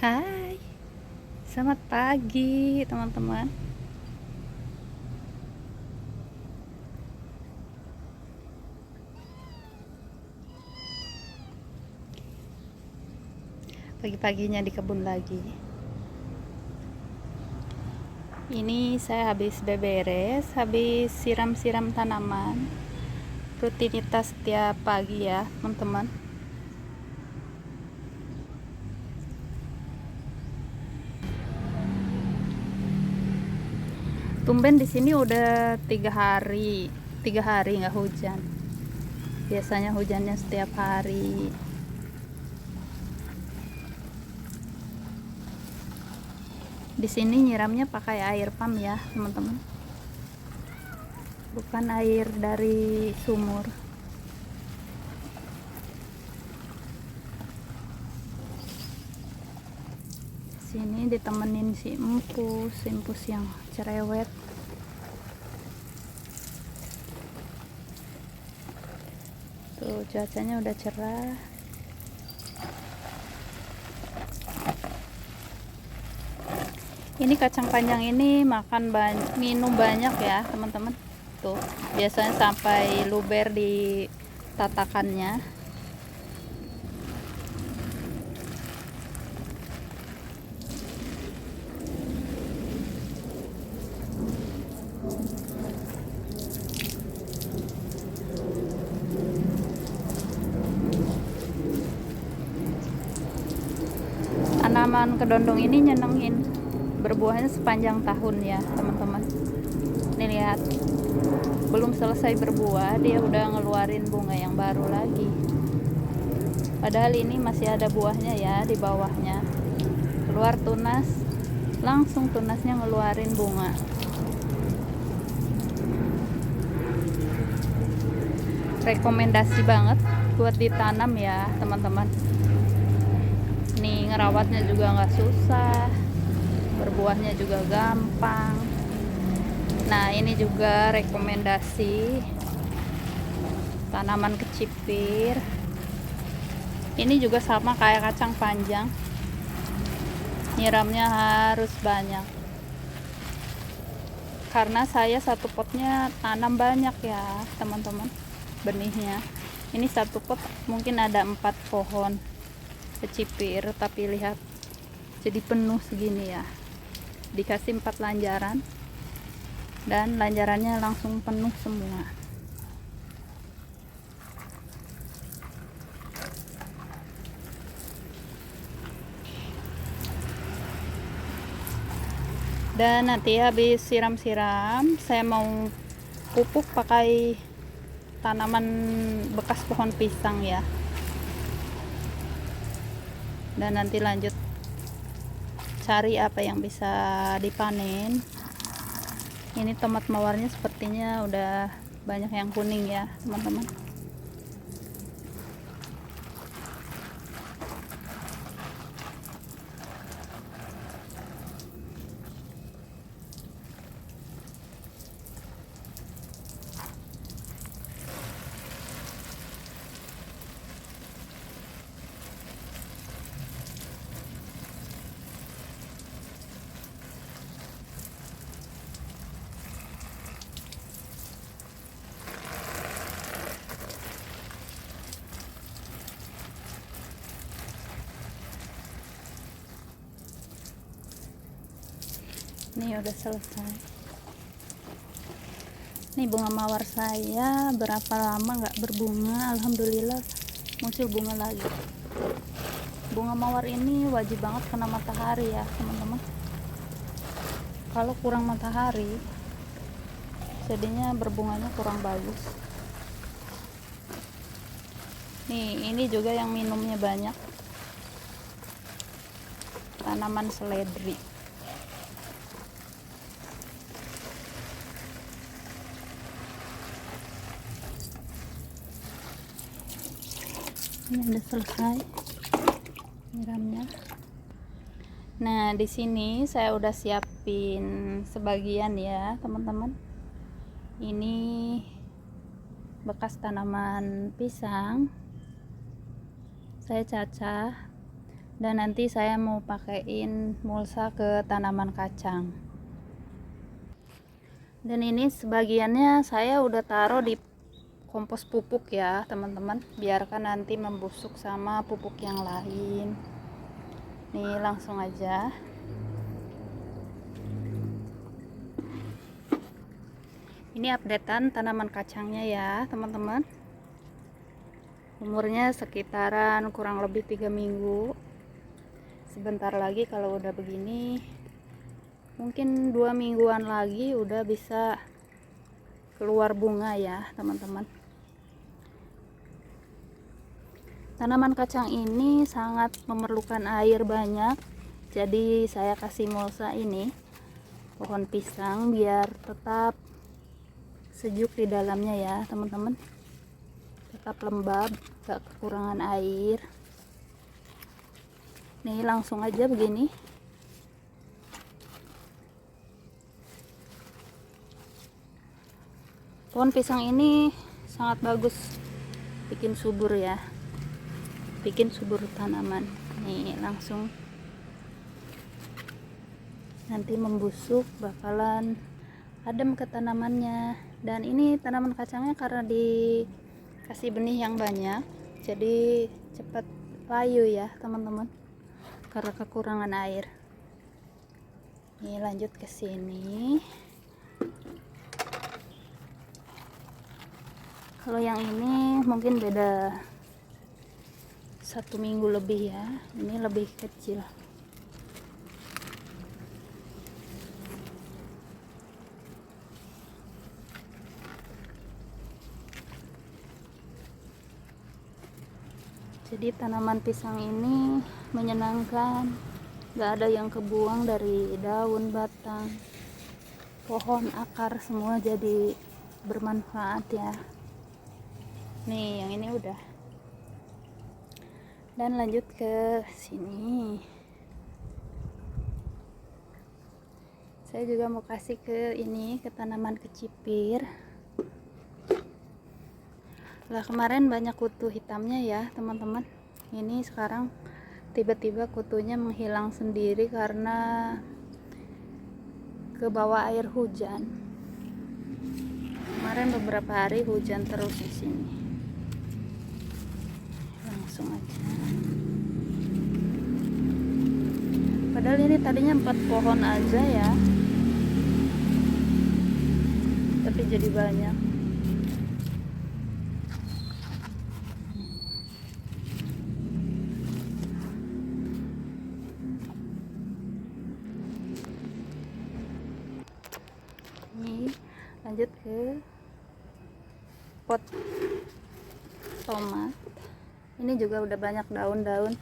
Hai, selamat pagi teman-teman. Pagi-paginya di kebun lagi. Ini saya habis beberes, habis siram-siram tanaman. Rutinitas setiap pagi ya, teman-teman. Tumben di sini udah 3 hari nggak hujan. Biasanya hujannya setiap hari. Di sini nyiramnya pakai air pump ya, teman-teman. Bukan air dari sumur. Sini ditemenin si empus yang cerewet. Tuh cuacanya udah cerah. Ini kacang panjang ini minum banyak ya teman-teman. Tuh biasanya sampai luber di tatakannya. Tanaman kedondong ini nyenengin, berbuahnya sepanjang tahun ya teman-teman. Nih lihat, belum selesai berbuah dia udah ngeluarin bunga yang baru lagi. Padahal ini masih ada buahnya ya di bawahnya. Keluar tunas, langsung tunasnya ngeluarin bunga. Rekomendasi banget buat ditanam ya teman-teman. Nih ngerawatnya juga nggak susah, berbuahnya juga gampang. Nah ini juga rekomendasi tanaman kecipir. Ini juga sama kayak kacang panjang, nyiramnya harus banyak karena saya satu potnya tanam banyak ya teman-teman benihnya. Ini satu pot mungkin ada 4 pohon kecipir, tapi lihat jadi penuh segini ya. Dikasih 4 lanjaran dan lanjarannya langsung penuh semua. Dan nanti habis siram-siram saya mau pupuk pakai tanaman bekas pohon pisang ya. Dan nanti lanjut cari apa yang bisa dipanen. Ini tomat mawarnya sepertinya udah banyak yang kuning ya teman-teman. Ini udah selesai. Nih bunga mawar saya berapa lama nggak berbunga, alhamdulillah muncul bunga lagi. Bunga mawar ini wajib banget kena matahari ya teman-teman. Kalau kurang matahari jadinya berbunganya kurang bagus. Nih ini juga yang minumnya banyak, tanaman seledri. Ini udah selesai nyiramnya. Nah di sini saya udah siapin sebagian ya teman-teman. Ini bekas tanaman pisang saya cacah Dan nanti saya mau pakaiin mulsa ke tanaman kacang. Dan ini sebagiannya saya udah taruh di kompos pupuk ya teman-teman, biarkan nanti membusuk sama pupuk yang lain. Nih langsung aja. Ini updatean tanaman kacangnya ya teman-teman. Umurnya sekitaran kurang lebih 3 minggu. Sebentar lagi kalau udah begini, mungkin 2 mingguan lagi udah bisa keluar bunga ya teman-teman. Tanaman kacang ini sangat memerlukan air banyak, jadi saya kasih mulsa ini pohon pisang biar tetap sejuk di dalamnya ya teman-teman, tetap lembab, gak kekurangan air. Nih langsung aja begini. Pohon pisang ini sangat bagus bikin subur ya, bikin subur tanaman. Nih langsung nanti membusuk, bakalan adem ke tanamannya. Dan ini tanaman kacangnya karena dikasih benih yang banyak, jadi cepat layu ya teman-teman, karena kekurangan air. Nih lanjut ke sini. Kalau yang ini mungkin beda 1 minggu lebih ya, ini lebih kecil. Jadi tanaman pisang ini menyenangkan, gak ada yang kebuang dari daun, batang, pohon, akar, semua jadi bermanfaat ya. Nih yang ini udah. Dan lanjut ke sini. Saya juga mau kasih ke ini, ke tanaman kecipir. Lah kemarin banyak kutu hitamnya ya teman-teman. Ini sekarang tiba-tiba kutunya menghilang sendiri karena ke bawah air hujan. Kemarin beberapa hari hujan terus di sini. Langsung aja. Padahal ini tadinya 4 pohon aja ya, tapi jadi banyak. Ini lanjut ke pot tomat. Ini juga udah banyak daun-daun.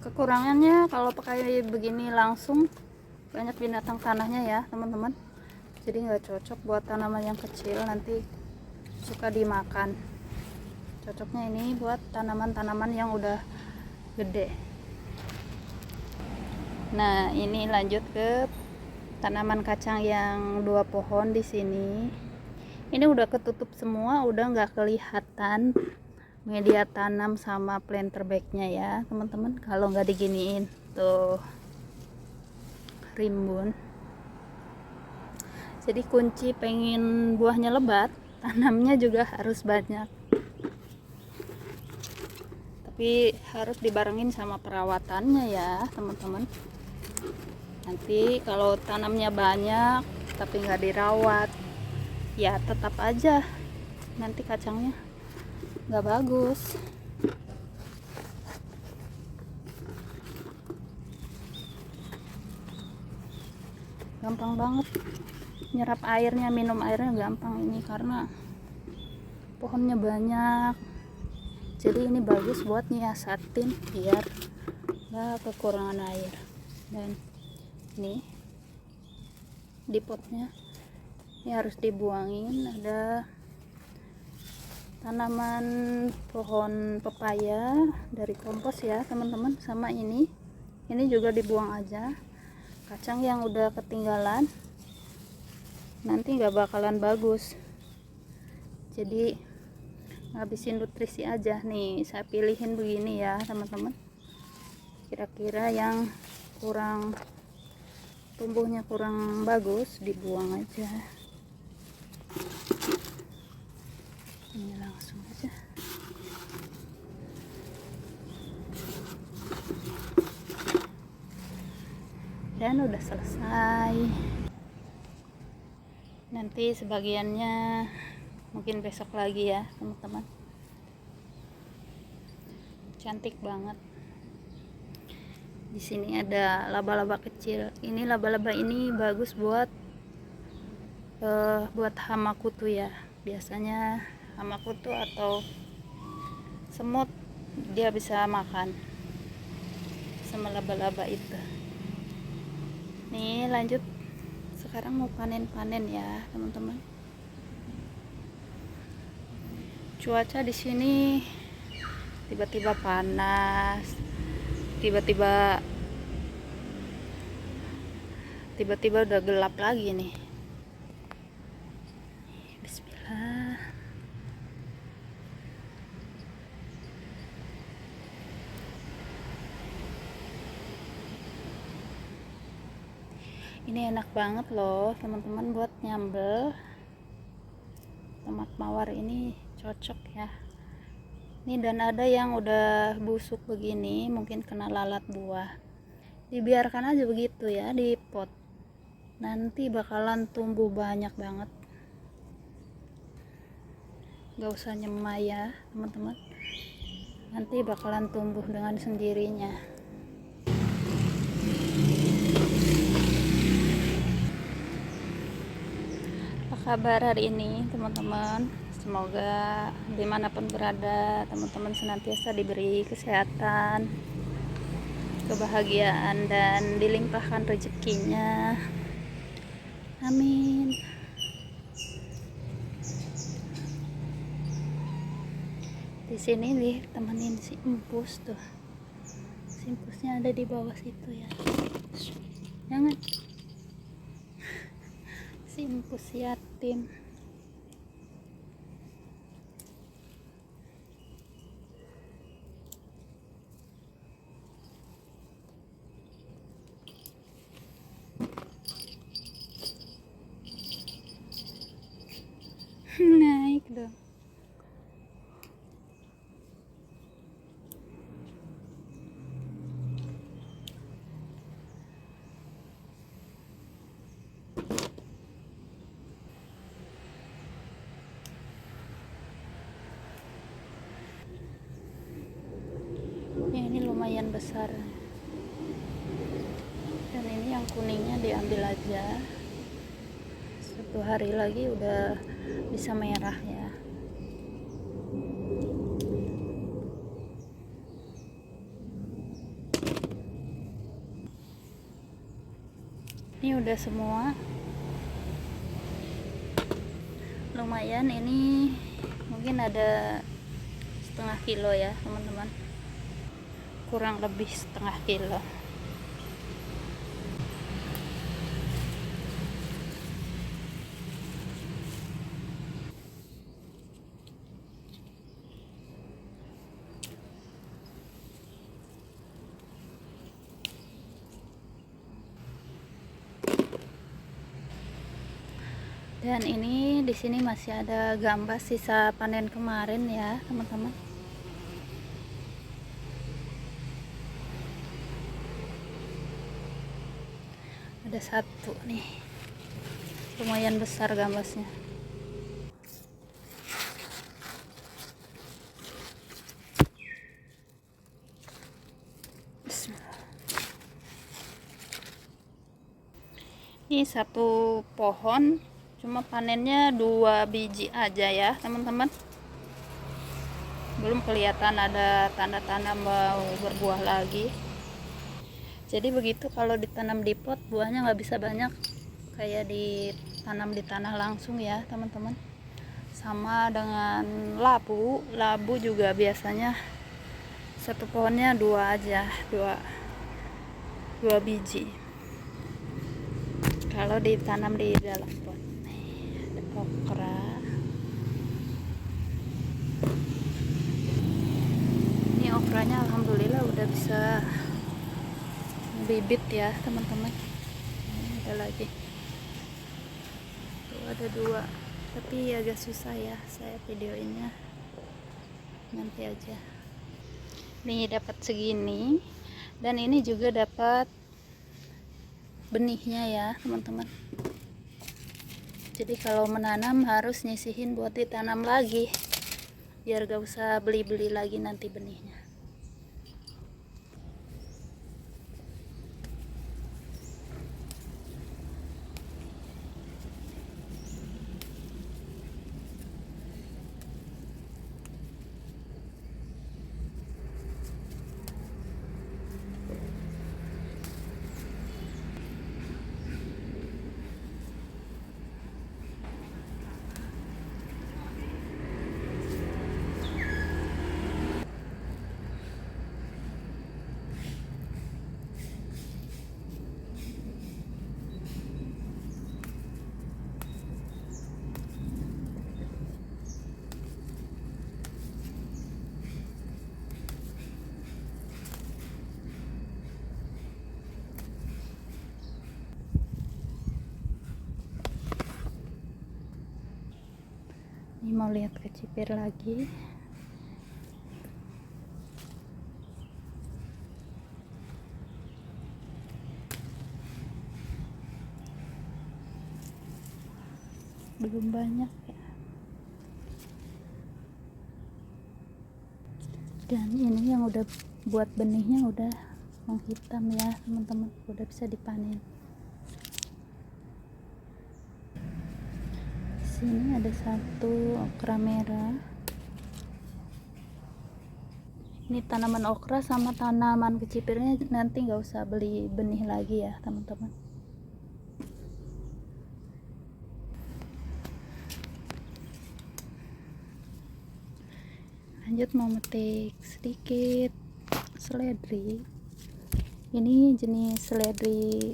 Kekurangannya kalau pakai begini langsung banyak binatang tanahnya ya teman-teman, jadi nggak cocok buat tanaman yang kecil, nanti suka dimakan. Cocoknya ini buat tanaman-tanaman yang udah gede. Nah ini lanjut ke tanaman kacang yang 2 pohon di sini. Ini udah ketutup semua, udah nggak kelihatan media tanam sama planter bagnya ya teman-teman, kalau nggak diginiin. Tuh rimbun. Jadi kunci pengen buahnya lebat, tanamnya juga harus banyak, tapi harus dibarengin sama perawatannya ya teman-teman. Nanti kalau tanamnya banyak tapi nggak dirawat, ya tetap aja nanti kacangnya nggak bagus. Gampang banget nyerap airnya, minum airnya gampang ini karena pohonnya banyak. Jadi ini bagus buat nyiasatin biar nggak kekurangan air. Dan ini di potnya ini harus dibuangin. Ada tanaman pohon pepaya dari kompos ya teman-teman, sama ini juga dibuang aja. Kacang yang udah ketinggalan nanti nggak bakalan bagus, jadi ngabisin nutrisi aja. Nih saya pilihin begini ya teman-teman, Kira-kira yang kurang tumbuhnya kurang bagus dibuang aja. Ini langsung aja. Dan udah selesai. Nanti sebagiannya mungkin besok lagi ya teman-teman. Cantik banget. Di sini ada laba-laba kecil. Ini laba-laba ini bagus buat hama kutu ya. Biasanya hama kutu atau semut dia bisa makan sama laba-laba itu. Nih lanjut, sekarang mau panen-panen ya teman-teman. Cuaca di sini tiba-tiba panas, tiba-tiba udah gelap lagi nih. Bismillah. Ini enak banget loh teman-teman buat nyambel. Tomat mawar ini cocok ya. Ini dan ada yang udah busuk begini, mungkin kena lalat buah. Dibiarkan aja begitu ya di pot. Nanti bakalan tumbuh banyak banget. Gak usah nyemai ya teman-teman. Nanti bakalan tumbuh dengan sendirinya. Apa kabar hari ini teman-teman? Semoga dimanapun berada teman-teman senantiasa diberi kesehatan, kebahagiaan, dan dilimpahkan rezekinya. Amin. Di sini nih temenin si empus tuh. Si empusnya ada di bawah situ ya. Jangan. Si empus yatim. Naik dong. Ya, ini lumayan besar. Dan ini yang kuningnya diambil aja. 1 hari lagi udah bisa merah ya. Ini udah semua. Lumayan, ini mungkin ada 1/2 kilo ya teman-teman. Kurang lebih 1/2 kilo. Dan ini di sini masih ada gambas sisa panen kemarin ya teman-teman. Ada 1 nih, lumayan besar gambasnya. Bismillah. Ini 1 pohon cuma panennya 2 biji aja ya teman-teman. Belum kelihatan ada tanda-tanda mau berbuah lagi. Jadi begitu kalau ditanam di pot, buahnya nggak bisa banyak kayak ditanam di tanah langsung ya teman-teman. Sama dengan labu juga biasanya 1 pohonnya 2 aja, 2 biji kalau ditanam di dalam pot. Ada okra. Ini okranya alhamdulillah udah bisa bibit ya teman-teman. Ada lagi tuh, ada 2, tapi agak susah ya saya videoinnya, nanti aja. Nih dapat segini, dan ini juga dapat benihnya ya teman-teman. Jadi kalau menanam harus nyisihin buat ditanam lagi, biar gak usah beli-beli lagi nanti benihnya. Ini mau lihat kecipir lagi. Belum banyak ya. Dan ini yang udah buat benihnya udah menghitam ya teman-teman, udah bisa dipanen. Sini ada 1 okra merah. Ini tanaman okra sama tanaman kecipirnya nanti nggak usah beli benih lagi ya teman-teman. Lanjut mau metik sedikit seledri. Ini jenis seledri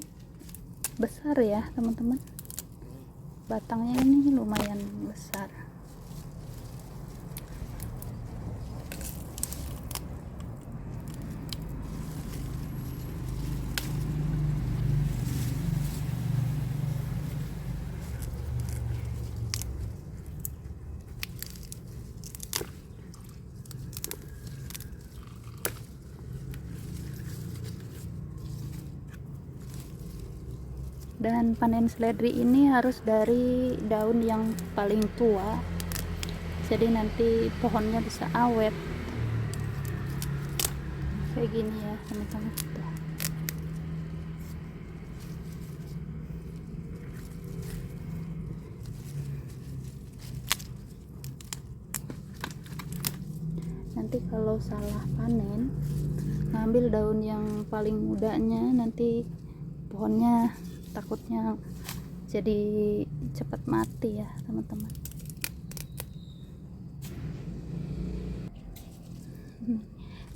besar ya teman-teman. Batangnya ini lumayan besar. Dan panen seledri ini harus dari daun yang paling tua, jadi nanti pohonnya bisa awet kayak gini ya teman-teman. Nanti kalau salah panen, ngambil daun yang paling mudanya, nanti pohonnya takutnya jadi cepat mati ya teman-teman.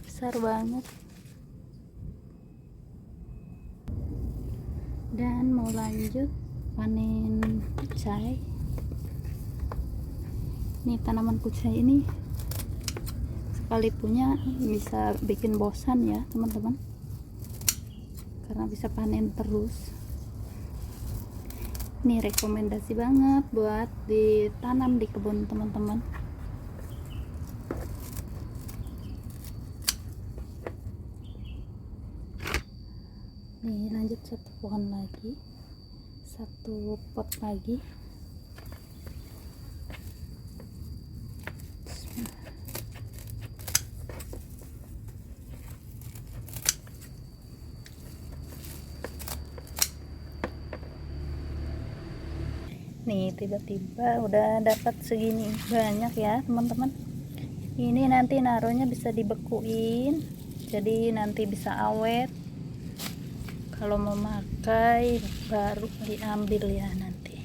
Besar banget. Dan mau lanjut panen kucai. Nih tanaman kucai ini sekali punya bisa bikin bosan ya teman-teman, karena bisa panen terus. Ini rekomendasi banget buat ditanam di kebun teman-teman. Nih lanjut 1 pohon lagi, 1 pot lagi. Nih tiba-tiba udah dapat segini banyak ya teman-teman. Ini nanti naruhnya bisa dibekuin, jadi nanti bisa awet. Kalau mau makai baru diambil ya nanti.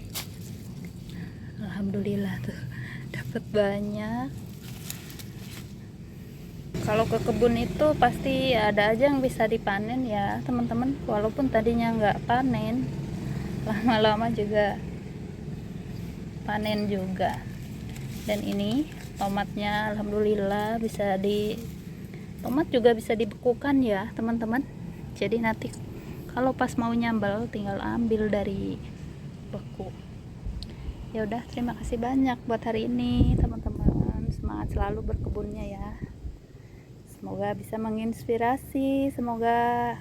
Alhamdulillah tuh dapat banyak. Kalau ke kebun itu pasti ada aja yang bisa dipanen ya teman-teman, walaupun tadinya nggak panen, lama-lama juga panen juga. Dan ini tomatnya alhamdulillah tomat juga bisa dibekukan ya teman-teman, jadi nanti Kalau pas mau nyambel tinggal ambil dari beku. Ya udah, terima kasih banyak buat hari ini teman-teman. Semangat selalu berkebunnya ya. Semoga bisa menginspirasi, semoga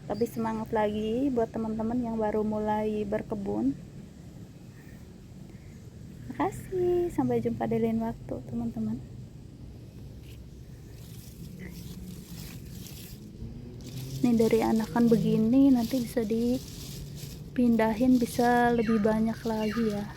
lebih semangat lagi buat teman-teman yang baru mulai berkebun. Makasih, sampai jumpa di lain waktu teman-teman. Ini dari anakan begini nanti bisa dipindahin, bisa lebih banyak lagi ya.